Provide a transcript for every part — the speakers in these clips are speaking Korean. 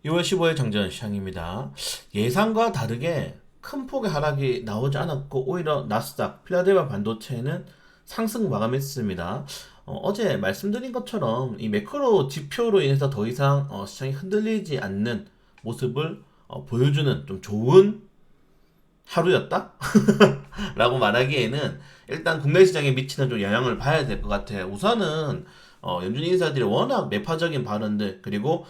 2월 15일 장전 시장입니다. 예상과 다르게 큰 폭의 하락이 나오지 않았고 오히려 나스닥, 필라델피아 반도체는 상승 마감했습니다. 제 말씀드린 것처럼 이 매크로 지표로 인해서 더 이상 시장이 흔들리지 않는 모습을 보여주는 좀 좋은 하루였다? 라고 말하기에는 일단 국내 시장에 미치는 좀 영향을 봐야 될 것 같아요. 우선은 연준 인사들이 워낙 매파적인 발언들 그리고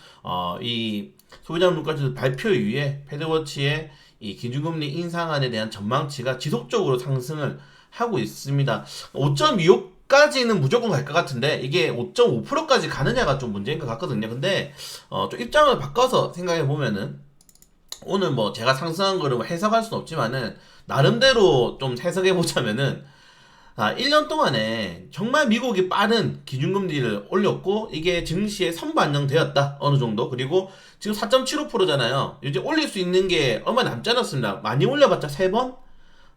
이 소비자 물가지수 발표 이후에 패드워치의 이 기준금리 인상안에 대한 전망치가 지속적으로 상승을 하고 있습니다. 5.25까지는 무조건 갈 것 같은데 이게 5.5%까지 가느냐가 좀 문제인 것 같거든요. 근데 좀 입장을 바꿔서 생각해 보면은 오늘 뭐 제가 상승한 거를 뭐 해석할 수는 없지만은 나름대로 좀 해석해 보자면은 1년 동안에 정말 미국이 빠른 기준금리를 올렸고 이게 증시에 선반영되었다 어느 정도. 그리고 지금 4.75%잖아요. 이제 올릴 수 있는 게 얼마 남지 않았습니다. 많이 올려봤자 3번?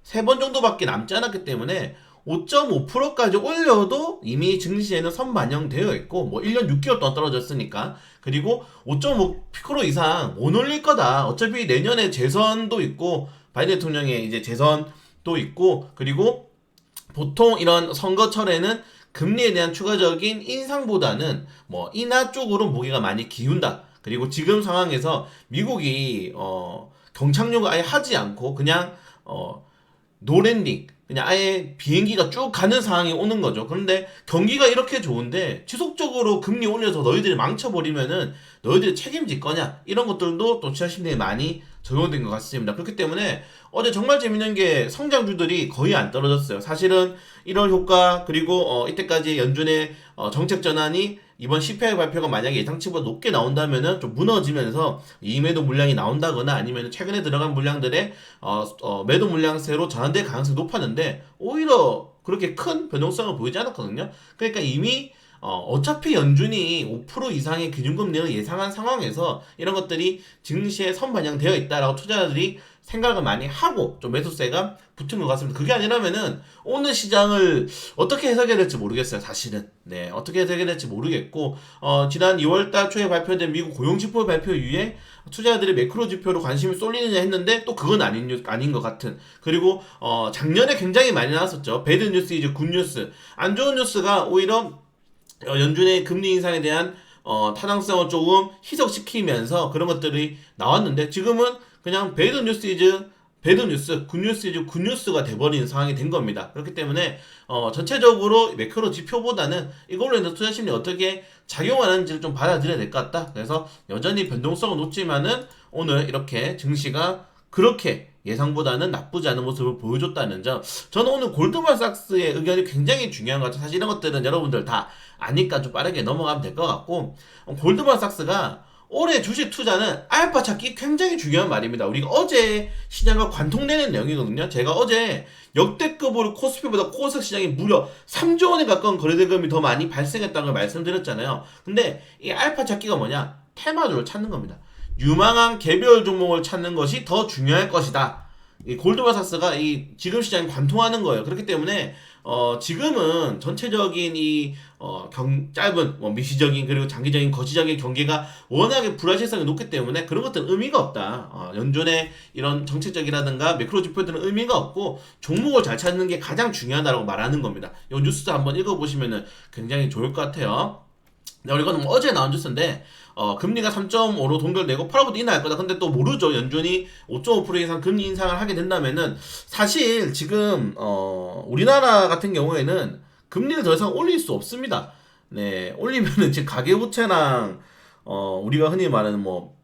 3번 정도밖에 남지 않았기 때문에 5.5%까지 올려도 이미 증시에는 선반영되어 있고 뭐 1년 6개월 동안 떨어졌으니까. 그리고 5.5% 이상 못 올릴 거다. 어차피 내년에 재선도 있고 바이든 대통령의 이제 재선도 있고 그리고 보통 이런 선거철에는 금리에 대한 추가적인 인상보다는 뭐 인하 쪽으로 무게가 많이 기운다. 그리고 지금 상황에서 미국이 경착륙을 아예 하지 않고 그냥 노랜딩 그냥 아예 비행기가 쭉 가는 상황이 오는 거죠. 그런데 경기가 이렇게 좋은데 지속적으로 금리 올려서 너희들이 망쳐버리면은 너희들이 책임질 거냐 이런 것들도 또 투자 심리에 많이 적용된 것 같습니다. 그렇기 때문에 어제 정말 재밌는 게 성장주들이 거의 안 떨어졌어요. 사실은 1월 효과 그리고 이때까지 연준의 정책 전환이 이번 CPI 발표가 만약에 예상치보다 높게 나온다면은 좀 무너지면서 이 매도 물량이 나온다거나 아니면 최근에 들어간 물량들의 매도 물량세로 전환될 가능성이 높았는데 오히려 그렇게 큰 변동성을 보이지 않았거든요. 그러니까 이미 어차피 연준이 5% 이상의 기준금리를 예상한 상황에서 이런 것들이 증시에 선반영되어 있다라고 투자자들이 생각을 많이 하고 좀 매수세가 붙은 것 같습니다. 그게 아니라면은 오늘 시장을 어떻게 해석해야 될지 모르겠어요. 사실은 네 어떻게 해석해야 될지 모르겠고 지난 2월달 초에 발표된 미국 고용지표 발표 이후에 투자자들이 매크로 지표로 관심이 쏠리느냐 했는데 또 그건 아닌 것 같은. 그리고 작년에 굉장히 많이 나왔었죠. 배드 뉴스 이제 굿 뉴스. 안 좋은 뉴스가 오히려 연준의 금리 인상에 대한 타당성을 조금 희석시키면서 그런 것들이 나왔는데 지금은 그냥 배드 뉴스, 굿 뉴스가 돼버린 상황이 된 겁니다. 그렇기 때문에 전체적으로 매크로 지표보다는 이걸로 인해서 투자 심리 어떻게 작용하는지를 좀 받아들여야 될 것 같다. 그래서 여전히 변동성은 높지만은 오늘 이렇게 증시가 그렇게 예상보다는 나쁘지 않은 모습을 보여줬다는 점. 저는 오늘 골드만삭스의 의견이 굉장히 중요한 것 같아요. 사실 이런 것들은 여러분들 다 아니까 좀 빠르게 넘어가면 될 것 같고, 골드만삭스가 올해 주식 투자는 알파 찾기 굉장히 중요한 말입니다. 우리가 어제 시장과 관통되는 내용이거든요. 제가 어제 역대급으로 코스피보다 코스닥 시장이 무려 3조 원에 가까운 거래대금이 더 많이 발생했다는 걸 말씀드렸잖아요. 근데 이 알파 찾기가 뭐냐? 테마주를 찾는 겁니다. 유망한 개별 종목을 찾는 것이 더 중요할 것이다. 이 골드만삭스가 이 지금 시장에 관통하는 거예요. 그렇기 때문에 지금은 전체적인 이 짧은 미시적인 그리고 장기적인 거시적인 경기가 워낙에 불확실성이 높기 때문에 그런 것들은 의미가 없다. 연준의 이런 정책적이라든가 매크로 지표들은 의미가 없고 종목을 잘 찾는 게 가장 중요하다고 말하는 겁니다. 이 뉴스 한번 읽어보시면 굉장히 좋을 것 같아요. 네, 이거는 뭐 어제 나온 뉴스인데 금리가 3.5로 동결되고 8월부터 인하할 거다. 근데 또 모르죠. 연준이 5.5% 이상 금리 인상을 하게 된다면은 사실 지금 우리나라 같은 경우에는 금리를 더 이상 올릴 수 없습니다. 네, 올리면은 지금 가계부채랑 우리가 흔히 말하는 뭐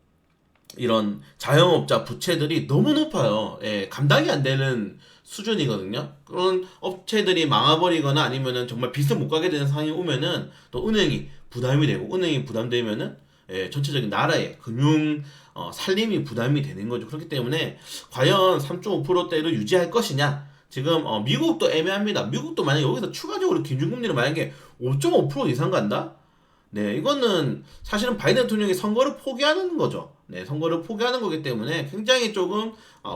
이런 자영업자 부채들이 너무 높아요. 예, 감당이 안 되는 수준이거든요. 그런 업체들이 망해버리거나 아니면은 정말 빚을 못 가게 되는 상황이 오면은 또 은행이 부담이 되고 은행이 부담되면은 전체적인 나라의 금융 살림이 부담이 되는 거죠. 그렇기 때문에 과연 3.5%대를 유지할 것이냐? 지금 미국도 애매합니다. 미국도 만약에 여기서 추가적으로 기준금리를 만약에 5.5% 이상 간다? 네, 이거는 사실은 바이든 대통령이 선거를 포기하는 거죠. 네, 선거를 포기하는 거기 때문에 굉장히 조금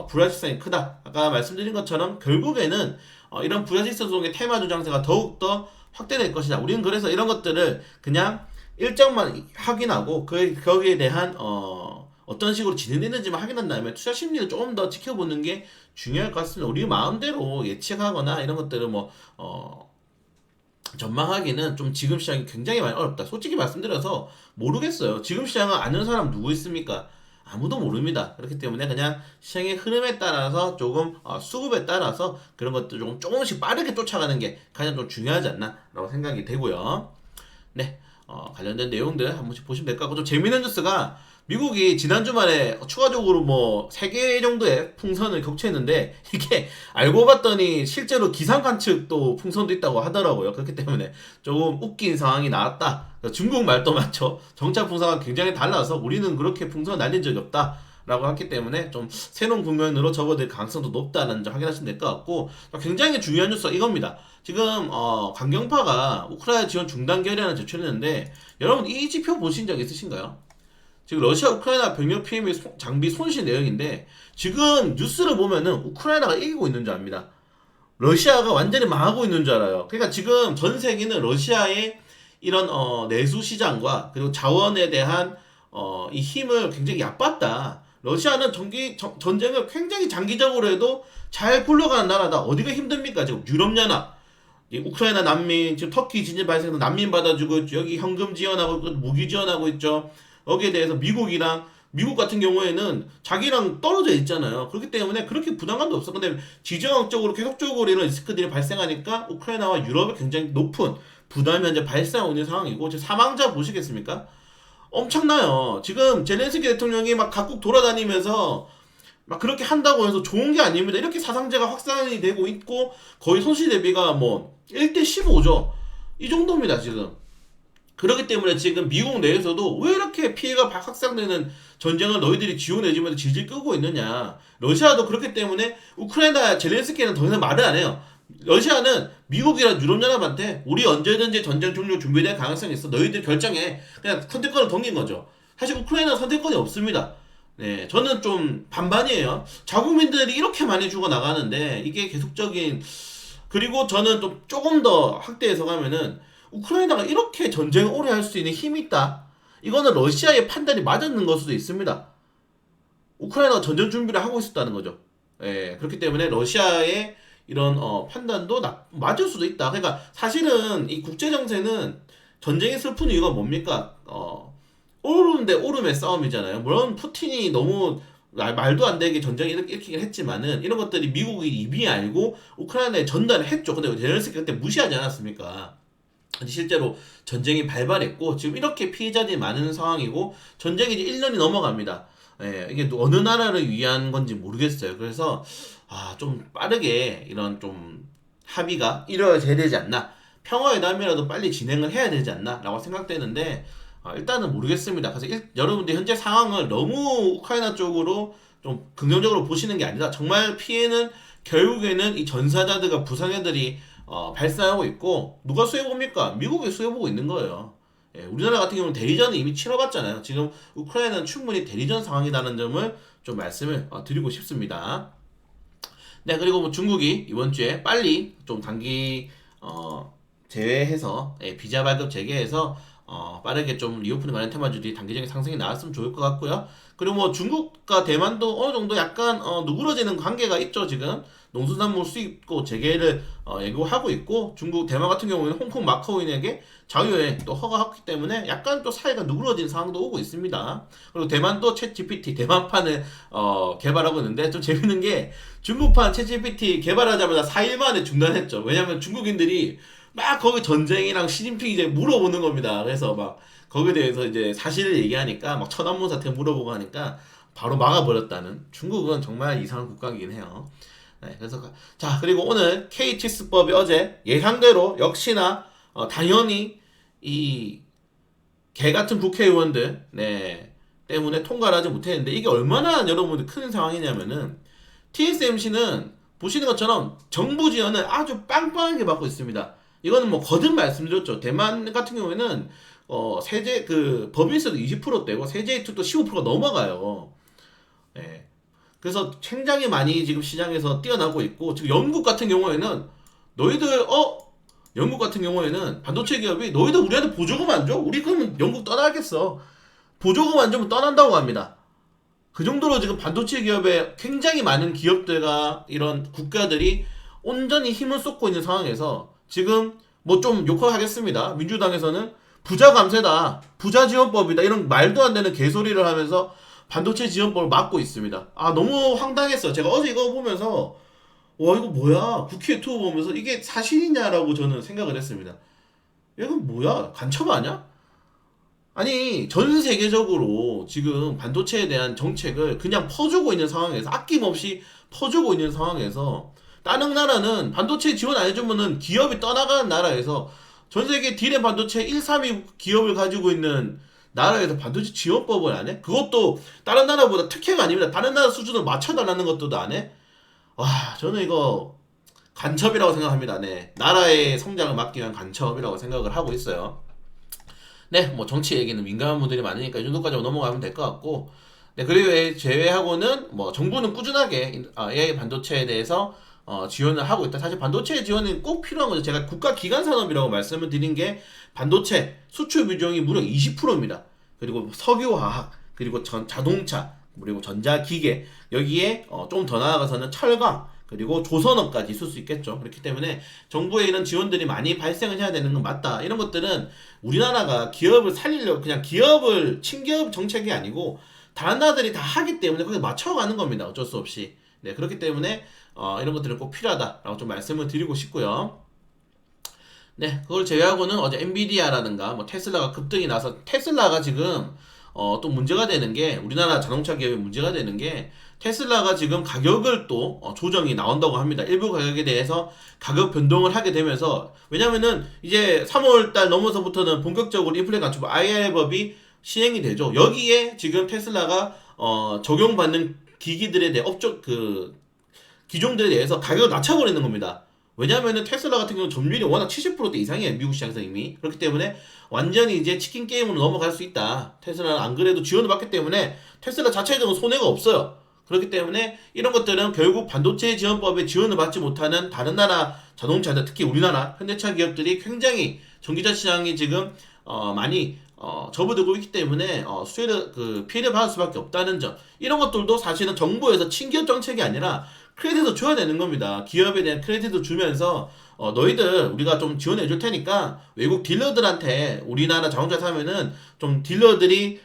불확실성이 크다. 아까 말씀드린 것처럼 결국에는 이런 불확실성 속의 테마주 장세가 더욱더 확대될 것이다. 우리는 그래서 이런 것들을 그냥 일정만 확인하고 거기에 대한 어떤 식으로 진행되는지만 확인한 다음에 투자 심리를 조금 더 지켜보는 게 중요할 것 같습니다. 우리 마음대로 예측하거나 이런 것들을 전망하기는 좀 지금 시장이 굉장히 많이 어렵다. 솔직히 말씀드려서 모르겠어요. 지금 시장을 아는 사람 누구 있습니까? 아무도 모릅니다. 그렇기 때문에 그냥 시장의 흐름에 따라서 조금 수급에 따라서 그런 것들 조금씩 빠르게 쫓아가는 게 가장 좀 중요하지 않나라고 생각이 되고요. 네, 관련된 내용들 한 번씩 보시면 될 것 같고 좀 재미있는 뉴스가 미국이 지난 주말에 추가적으로 뭐 3개 정도의 풍선을 격추했는데 이게 알고 봤더니 실제로 기상 관측도 풍선도 있다고 하더라고요. 그렇기 때문에 조금 웃긴 상황이 나왔다. 중국 말도 맞죠. 정착 풍선과 굉장히 달라서 우리는 그렇게 풍선 날린 적이 없다. 라고 했기 때문에 좀 새로운 국면으로 접어들 가능성도 높다는 점 확인하시면 될 것 같고 굉장히 중요한 뉴스가 이겁니다. 지금 강경파가 우크라이나 지원 중단 결의안을 제출했는데 여러분 이 지표 보신 적 있으신가요? 지금 러시아 우크라이나 병력 피해 및 장비 손실 내역인데 지금 뉴스를 보면은 우크라이나가 이기고 있는 줄 압니다. 러시아가 완전히 망하고 있는 줄 알아요. 그러니까 지금 전 세계는 러시아의 이런 내수 시장과 그리고 자원에 대한 이 힘을 굉장히 얕봤다. 러시아는 전쟁을 굉장히 장기적으로 해도 잘 굴러가는 나라다. 어디가 힘듭니까? 지금 유럽연합, 우크라이나 난민, 지금 터키 진진 발생해서 난민 받아주고 있죠. 여기 현금 지원하고 있고 무기 지원하고 있죠. 여기에 대해서 미국 같은 경우에는 자기랑 떨어져 있잖아요. 그렇기 때문에 그렇게 부담감도 없어. 근데 지정학적으로 계속적으로 이런 리스크들이 발생하니까 우크라이나와 유럽에 굉장히 높은 부담이 현재 발생하고 있는 상황이고 지금 사망자 보시겠습니까? 엄청나요. 지금 젤렌스키 대통령이 막 각국 돌아다니면서 막 그렇게 한다고 해서 좋은 게 아닙니다. 이렇게 사상자가 확산이 되고 있고 거의 손실 대비가 뭐 1대 15죠. 이 정도입니다, 지금. 그렇기 때문에 지금 미국 내에서도 왜 이렇게 피해가 확산되는 전쟁을 너희들이 지원해주면서 질질 끄고 있느냐. 러시아도 그렇기 때문에 우크라이나 젤렌스키는 더 이상 말을 안 해요. 러시아는 미국이랑 유럽연합한테 우리 언제든지 전쟁 종료 준비될 가능성이 있어. 너희들 결정해. 그냥 선택권을 던긴 거죠. 사실 우크라이나는 선택권이 없습니다. 네, 저는 좀 반반이에요. 자국민들이 이렇게 많이 죽어 나가는데 이게 계속적인 그리고 저는 좀 조금 더 확대해서 가면은 우크라이나가 이렇게 전쟁을 오래 할 수 있는 힘이 있다. 이거는 러시아의 판단이 맞았는 걸 수도 있습니다. 우크라이나가 전쟁 준비를 하고 있었다는 거죠. 예, 그렇기 때문에 러시아의 이런 판단도 맞을 수도 있다. 그러니까 사실은 이 국제 정세는 전쟁이 슬픈 이유가 뭡니까? 오르는데 오름의 싸움이잖아요. 물론 푸틴이 너무 말도 안 되게 전쟁을 일으키긴 했지만은 이런 것들이 미국이 이미 알고 우크라이나에 전달을 했죠. 근데 젤렌스키 그때 무시하지 않았습니까? 실제로 전쟁이 발발했고 지금 이렇게 피해자들이 많은 상황이고 전쟁이 이제 1년이 넘어갑니다. 예, 이게 어느 나라를 위한 건지 모르겠어요. 그래서 좀 빠르게 이런 좀 합의가 이루어져야 되지 않나. 평화회담이라도 빨리 진행을 해야 되지 않나 라고 생각되는데 일단은 모르겠습니다. 그래서 여러분들 현재 상황을 너무 우크라이나 쪽으로 좀 긍정적으로 보시는 게 아니라 정말 피해는 결국에는 이 전사자들과 부상자들이 발생하고 있고 누가 수혜봅니까? 미국이 수혜보고 있는 거예요. 예, 우리나라 같은 경우는 대리전은 이미 치러봤잖아요. 지금 우크라이나는 충분히 대리전 상황이라는 점을 좀 말씀을 드리고 싶습니다. 네, 그리고 뭐 중국이 이번 주에 빨리 좀 단기 제외해서 비자 발급 재개해서 빠르게 좀 리오프닝 관련 테마주들이 단기적인 상승이 나왔으면 좋을 것 같고요. 그리고 뭐 중국과 대만도 어느 정도 약간 누그러지는 관계가 있죠. 지금 농수산물 수입고 재개를 예고하고 있고 중국 대만 같은 경우에는 홍콩 마카오인에게 자유여행 또 허가했기 때문에 약간 또 사이가 누그러진 상황도 오고 있습니다. 그리고 대만도 챗 GPT 대만판을 개발하고 있는데 좀 재밌는 게 중국판 챗 GPT 개발하자마자 4일 만에 중단했죠. 왜냐면 중국인들이 막 거기 전쟁이랑 시진핑 이제 물어보는 겁니다. 그래서 막 거기에 대해서 이제 사실을 얘기하니까 막 천안문 사태 물어보고 하니까 바로 막아버렸다는 중국은 정말 이상한 국가이긴 해요. 네, 그래서 자 그리고 오늘 KT수법이 어제 예상대로 역시나 당연히 이 개같은 국회의원들 때문에 통과를 하지 못했는데 이게 얼마나 여러분들 큰 상황이냐면은 TSMC는 보시는 것처럼 정부 지원을 아주 빵빵하게 받고 있습니다. 이거는 뭐 거듭 말씀드렸죠. 대만 같은 경우에는 세제 그 법인세도 20%대고 세제 혜택도 15%가 넘어가요. 예. 그래서 굉장히 많이 지금 시장에서 뛰어나고 있고 지금 영국 같은 경우에는 너희들 영국 같은 경우에는 반도체 기업이 너희들 우리한테 보조금 안 줘? 우리 그러면 영국 떠나겠어. 보조금 안 주면 떠난다고 합니다. 그 정도로 지금 반도체 기업에 굉장히 많은 기업들과 이런 국가들이 온전히 힘을 쏟고 있는 상황에서 지금 뭐 좀 욕하겠습니다. 민주당에서는 부자 감세다, 부자 지원법이다 이런 말도 안 되는 개소리를 하면서 반도체 지원법을 막고 있습니다. 아 너무 황당했어요. 제가 어제 이거 보면서 와 이거 뭐야 국회 유튜브 보면서 이게 사실이냐라고 저는 생각을 했습니다. 이건 뭐야 간첩 아니야? 아니 전 세계적으로 지금 반도체에 대한 정책을 그냥 퍼주고 있는 상황에서 아낌없이 퍼주고 있는 상황에서 다른 나라는 반도체 지원 안 해주면은 기업이 떠나가는 나라에서 전 세계 디램 반도체 1, 3위 기업을 가지고 있는 나라에서 반도체 지원법을 안 해? 그것도 다른 나라보다 특혜가 아닙니다. 다른 나라 수준을 맞춰달라는 것도 안 해? 와 저는 이거 간첩이라고 생각합니다. 네 나라의 성장을 막기 위한 간첩이라고 생각을 하고 있어요. 네, 뭐 정치 얘기는 민감한 분들이 많으니까 이 정도까지 넘어가면 될 것 같고, 네 그리고 제외하고는 뭐 정부는 꾸준하게 AI 반도체에 대해서 지원을 하고 있다. 사실 반도체 지원은 꼭 필요한 거죠. 제가 국가 기간 산업이라고 말씀을 드린 게 반도체 수출 비중이 무려 20%입니다. 그리고 석유화학, 그리고 자동차, 그리고 전자기계 여기에 좀 더 나아가서는 철강 그리고 조선업까지 있을 수 있겠죠. 그렇기 때문에 정부의 이런 지원들이 많이 발생을 해야 되는 건 맞다. 이런 것들은 우리나라가 기업을 살리려고 그냥 기업을 친기업 정책이 아니고 다른 나라들이 다 하기 때문에 거기에 맞춰가는 겁니다. 어쩔 수 없이. 네, 그렇기 때문에 이런 것들은 꼭 필요하다라고 좀 말씀을 드리고 싶고요. 네, 그걸 제외하고는 어제 엔비디아라든가 뭐 테슬라가 급등이 나서 테슬라가 지금 또 문제가 되는 게 우리나라 자동차 기업이 문제가 되는 게 테슬라가 지금 가격을 또 조정이 나온다고 합니다. 일부 가격에 대해서 가격 변동을 하게 되면서 왜냐면은 이제 3월 달 넘어서부터는 본격적으로 인플레 감축 IR법이 시행이 되죠. 여기에 지금 테슬라가 적용받는 기기들에 대해 업종 그 기종들에 대해서 가격을 낮춰버리는 겁니다. 왜냐면은 테슬라 같은 경우는 점유율이 워낙 70%대 이상이에요. 미국 시장에서 이미. 그렇기 때문에 완전히 이제 치킨 게임으로 넘어갈 수 있다. 테슬라는 안 그래도 지원을 받기 때문에 테슬라 자체적으로 손해가 없어요. 그렇기 때문에 이런 것들은 결국 반도체 지원법에 지원을 받지 못하는 다른 나라 자동차들, 특히 우리나라 현대차 기업들이 굉장히 전기차 시장이 지금 많이 접어들고 있기 때문에 수혜를 피해를 받을 수밖에 없다는 점. 이런 것들도 사실은 정부에서 친기업 정책이 아니라 크레딧을 줘야 되는 겁니다. 기업에 대한 크레딧을 주면서 너희들 우리가 좀 지원해 줄 테니까 외국 딜러들한테 우리나라 자동차 사면은 좀 딜러들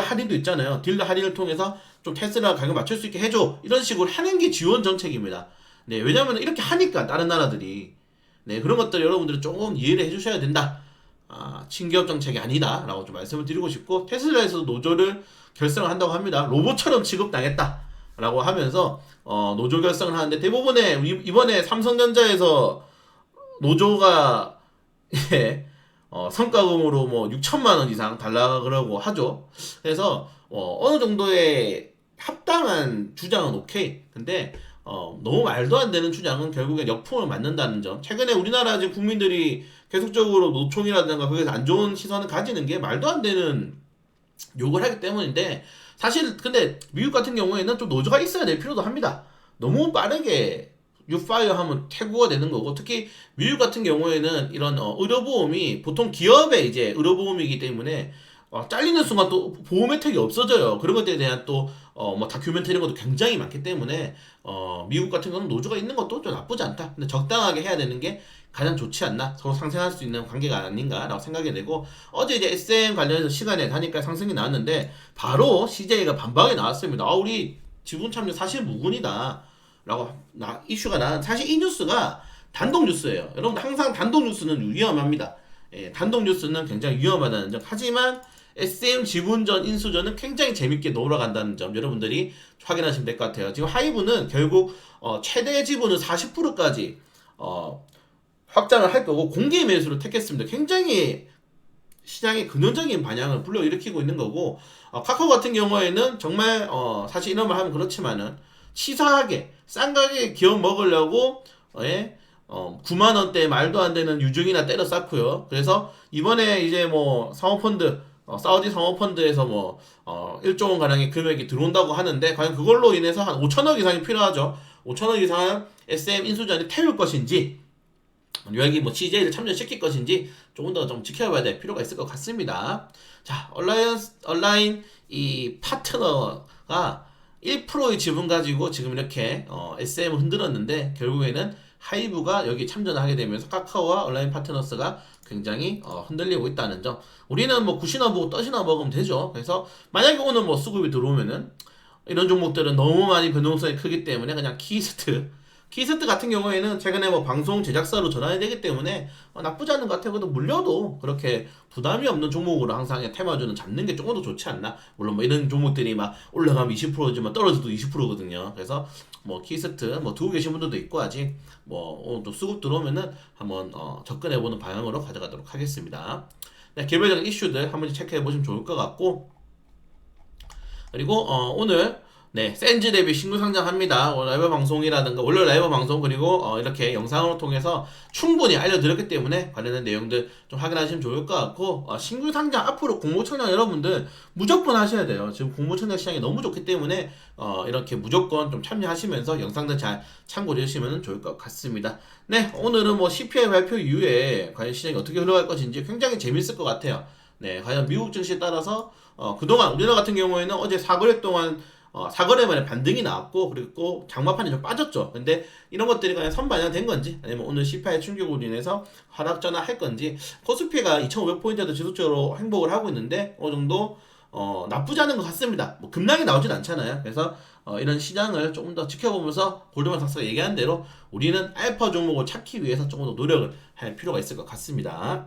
할인도 있잖아요. 딜러 할인을 통해서 좀 테슬라 가격 맞출 수 있게 해줘. 이런 식으로 하는 게 지원 정책입니다. 네, 왜냐면 이렇게 하니까 다른 나라들이 네 그런 것들 여러분들은 조금 이해를 해주셔야 된다. 친기업 정책이 아니다 라고 좀 말씀을 드리고 싶고 테슬라에서도 노조를 결성을 한다고 합니다. 로봇처럼 취급당했다 라고 하면서 노조 결성을 하는데 대부분의 이번에 삼성전자에서 노조가 예, 성과금으로 뭐 6천만 원 이상 달라 그러고 하죠. 그래서 어느 정도의 합당한 주장은 오케이. 근데 너무 말도 안 되는 주장은 결국엔 역풍을 맞는다는 점. 최근에 우리나라 지금 국민들이 계속적으로 노총이라든가 거기서 안 좋은 시선을 가지는 게 말도 안 되는 욕을 하기 때문인데 사실 근데 미국 같은 경우에는 좀 노조가 있어야 될 필요도 합니다. 너무 빠르게 유파이어 하면 퇴구가 되는 거고 특히 미국 같은 경우에는 이런 의료보험이 보통 기업의 이제 의료보험이기 때문에 잘리는 순간 또 보험 혜택이 없어져요. 그런 것들에 대한 또 뭐 다큐멘터리 이런 것도 굉장히 많기 때문에 미국 같은 경우는 노조가 있는 것도 좀 나쁘지 않다. 근데 적당하게 해야 되는 게 가장 좋지 않나 서로 상생할 수 있는 관계가 아닌가라고 생각이 되고 어제 이제 SM 관련해서 시간에 가니까 상승이 나왔는데 바로 CJ가 반박이 나왔습니다. 우리 지분 참여 사실 무근이다 라고 이슈가 난 사실 이 뉴스가 단독 뉴스예요. 여러분들 항상 단독 뉴스는 위험합니다. 예, 단독 뉴스는 굉장히 위험하다는 점. 하지만 SM 지분전 인수전은 굉장히 재밌게 놀아간다는 점 여러분들이 확인하시면 될 것 같아요. 지금 하이브는 결국 최대 지분을 40%까지 확장을 할 거고 공개 매수를 택했습니다. 굉장히 시장의 근원적인 반향을 불러일으키고 있는 거고 카카오 같은 경우에는 정말 사실 이런 말 하면 그렇지만은 치사하게 싼 가격에 기업 먹으려고 9만원대 말도 안 되는 유증이나 때려 쌓고요. 그래서 이번에 이제 뭐 사모펀드 사우디 사모펀드에서 뭐 1조 원 가량의 금액이 들어온다고 하는데 과연 그걸로 인해서 한 5천억 이상이 필요하죠. 5천억 이상 SM 인수전이 태울 것인지 여기 뭐 CJ를 참여시킬 것인지 조금 더 좀 지켜봐야 될 필요가 있을 것 같습니다. 자, 온라인 이 파트너가 카카오가 1%의 지분 가지고 지금 이렇게 SM을 흔들었는데 결국에는 하이브가 여기 참전을 하게 되면서 카카오와 온라인 파트너스가 굉장히 흔들리고 있다는 점. 우리는 뭐 굿이나 보고 떡이나 먹으면 되죠. 그래서 만약에 오늘 뭐 수급이 들어오면은 이런 종목들은 너무 많이 변동성이 크기 때문에 그냥 키스트 같은 경우에는 최근에 뭐 방송 제작사로 전환이 되기 때문에 나쁘지 않은 것 같아요. 그래도 물려도 그렇게 부담이 없는 종목으로 항상 그냥 테마주는 잡는 게 조금 더 좋지 않나? 물론 뭐 이런 종목들이 막 올라가면 20%지만 떨어져도 20%거든요. 그래서 뭐 키스트 뭐 두고 계신 분들도 있고 아직 뭐 또 수급 들어오면은 한번 접근해보는 방향으로 가져가도록 하겠습니다. 네, 개별적인 이슈들 한 번씩 체크해 보시면 좋을 것 같고 그리고 오늘 네 센즈 대비 신규 상장합니다. 라이브 방송이라든가 원래 라이브 방송 그리고 이렇게 영상으로 통해서 충분히 알려드렸기 때문에 관련된 내용들 좀 확인하시면 좋을 것 같고 신규 상장 앞으로 공모청량 여러분들 무조건 하셔야 돼요. 지금 공모청량 시장이 너무 좋기 때문에 이렇게 무조건 좀 참여하시면서 영상들 잘 참고해 주시면 좋을 것 같습니다. 네 오늘은 뭐 CPI 발표 이후에 과연 시장이 어떻게 흘러갈 것인지 굉장히 재밌을 것 같아요. 네 과연 미국 증시에 따라서 그동안 우리나라 같은 경우에는 어제 4거래 동안 4거래 만에 반등이 나왔고 그리고 장마판이 좀 빠졌죠. 근데 이런 것들이 그냥 선반영 된 건지 아니면 오늘 CPI 충격으로 인해서 하락 전환할 건지 코스피가 2,500포인트도 지속적으로 행복을 하고 있는데 어느 정도 나쁘지 않은 것 같습니다. 뭐 급락이 나오진 않잖아요. 그래서 이런 시장을 조금 더 지켜보면서 골드만 삭스가 얘기한 대로 우리는 알파 종목을 찾기 위해서 조금 더 노력을 할 필요가 있을 것 같습니다.